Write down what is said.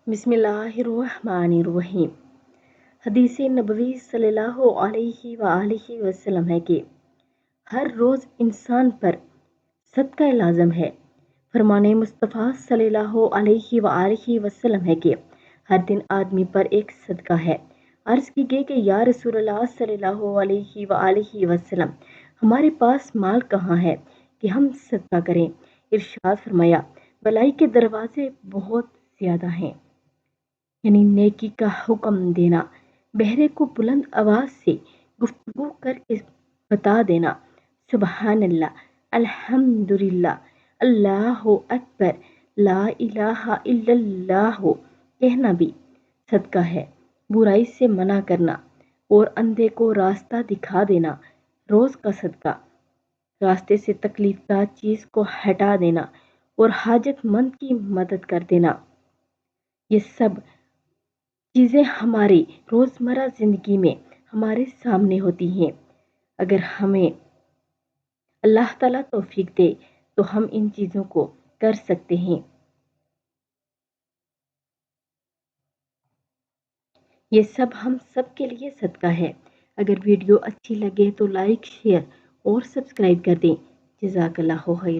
بسم اللہ الرحمن الرحیم۔ حدیث نبوی صلی اللہ علیہ وآلہ وسلم ہے کہ ہر روز انسان پر صدقہ لازم ہے۔ فرمان مصطفیٰ صلی اللہ علیہ وآلہ وسلم ہے کہ ہر دن آدمی پر ایک صدقہ ہے۔ عرض کی گئی کہ یا رسول اللہ صلی اللہ علیہ وآلہ وسلم، ہمارے پاس مال کہاں ہے کہ ہم صدقہ کریں؟ ارشاد فرمایا، بلائی کے دروازے بہت زیادہ ہیں، یعنی نیکی کا حکم دینا، بہرے کو بلند آواز سے گفتگو کر کے بتا دینا، سبحان اللہ، الحمدللہ، اللہ اکبر، لا الہ الا اللہ کہنا بھی صدقہ ہے۔ برائی سے منع کرنا اور اندھے کو راستہ دکھا دینا روز کا صدقہ، راستے سے تکلیف دہ چیز کو ہٹا دینا اور حاجت مند کی مدد کر دینا، یہ سب چیزیں ہماری روزمرہ زندگی میں ہمارے سامنے ہوتی ہیں۔ اگر ہمیں اللہ تعالیٰ توفیق دے تو ہم ان چیزوں کو کر سکتے ہیں۔ یہ سب ہم سب کے لیے صدقہ ہے۔ اگر ویڈیو اچھی لگے تو لائک، شیئر اور سبسکرائب کر دیں۔ جزاک اللہ خیر۔